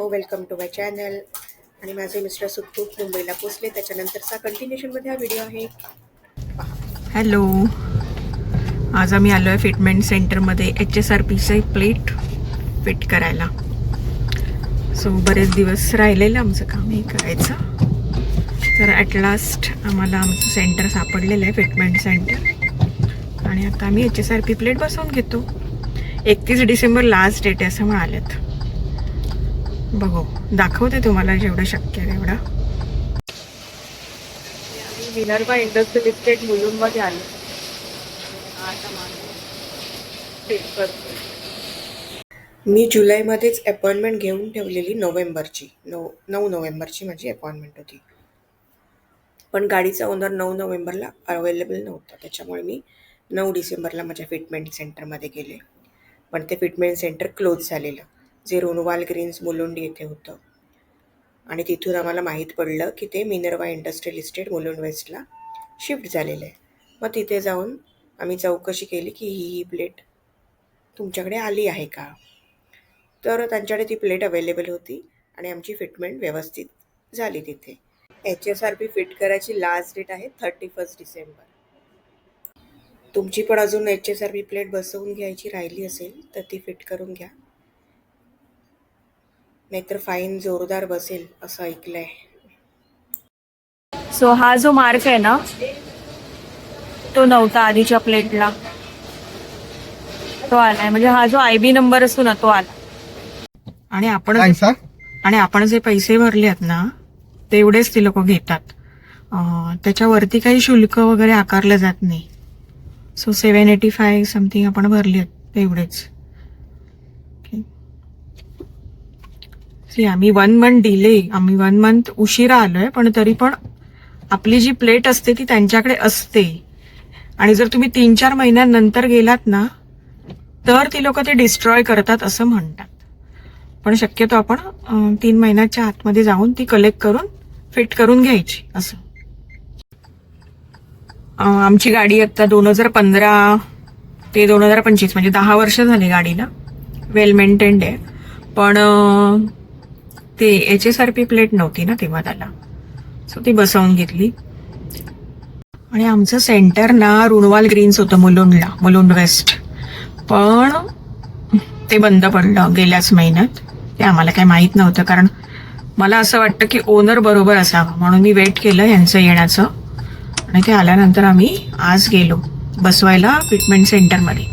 Hello, welcome to my channel. आणि माझे mister सुखरूप मुंबईला पोचले, त्याच्यानंतरचा कंटिन्युएशनमध्ये हा व्हिडिओ आहे. हॅलो, आज आम्ही आलो आहे फिटमेंट सेंटरमध्ये HSRPचे प्लेट फिट करायला. सो बरेच दिवस राहिलेलं आमचं काम हे करायचं, तर ॲट लास्ट आम्हाला आमचं सेंटर सापडलेलं आहे, फिटमेंट सेंटर. आणि आता आम्ही HSRP प्लेट बसवून घेतो. 31 डिसेंबर लास्ट डेट आहे असं म्हणालेत. बघू, दाखवते तुम्हाला जेवढं शक्य आहे तेवढं. आम्ही विनर्बा इंडस्ट्रियल इस्टेट मुलुंडमध्ये आलो. मी जुलैमध्येच अपॉइंटमेंट घेऊन ठेवलेली, 9 नोव्हेंबरची माझी अपॉइंटमेंट होती. पण गाडीचा ओनर 9 नोव्हेंबरला अवेलेबल नव्हता, त्याच्यामुळे मी 9 डिसेंबरला माझ्या फिटमेंट सेंटरमध्ये गेले. पण ते फिटमेंट सेंटर क्लोज झालेलं, जे रोनवाल ग्रीन्स मुलुंड येथे होतं. आणि तिथून आम्हाला माहीत पडलं की ते मिनर्वा इंडस्ट्रियल इस्टेट मुलुंड वेस्टला शिफ्ट झालेलं आहे. मग तिथे जाऊन आम्ही चौकशी केली की ही प्लेट तुमच्याकडे आली आहे का. तर त्यांच्याकडे ती प्लेट अवेलेबल होती आणि आमची फिटमेंट व्यवस्थित झाली तिथे. HSRP फिट करायची लास्ट डेट आहे 31 डिसेंबर. तुमची पण अजून HSRP प्लेट बसवून घ्यायची राहिली असेल तर ती फिट करून घ्या, नाहीतर फाईन जोरदार बसेल असं ऐकलंय. सो हा जो मार्क आहे ना, तो नव्हता आधीच्या प्लेटला, तो आलाय. म्हणजे हा जो IB नंबर असतो ना, तो आला. आणि आपण जे पैसे भरले आहेत ना, तेवढेच ती लोक घेतात. त्याच्यावरती काही शुल्क वगैरे आकारलं जात नाही. सो 785 समथिंग आपण भरले आहेत, तेवढेच. आम्ही 1 मंथ डिले, आम्ही 1 मंथ उशिरा आलोय, पण तरी पण आपली जी प्लेट असते ती त्यांच्याकडे असते. आणि जर तुम्ही 3-4 महिन्यानंतर गेलात ना, तर ती लोक ते डिस्ट्रॉय करतात असं म्हणतात. पण शक्यतो आपण 3 महिन्याच्या आतमध्ये जाऊन ती कलेक्ट करून फिट करून घ्यायची असं. आमची गाडी आता 2015 ते 2025 म्हणजे 10 वर्ष झाली गाडीला. वेल मेंटेन्ड आहे. पण ते HSRP प्लेट नव्हती ना तेव्हा त्याला, सो ती बसवून घेतली. आणि आमचं सेंटर ना रुणवाल ग्रीन्स होतं मुलुंडला, मुलुंड वेस्ट. पण ते बंद पडलं गेल्याच महिन्यात. ते आम्हाला काही माहीत नव्हतं, कारण मला असं वाटतं की ओनर बरोबर असावं, म्हणून मी वेट केलं यांचं येण्याचं. आणि ते आल्यानंतर आम्ही आज गेलो बसवायला फिटमेंट सेंटरमध्ये.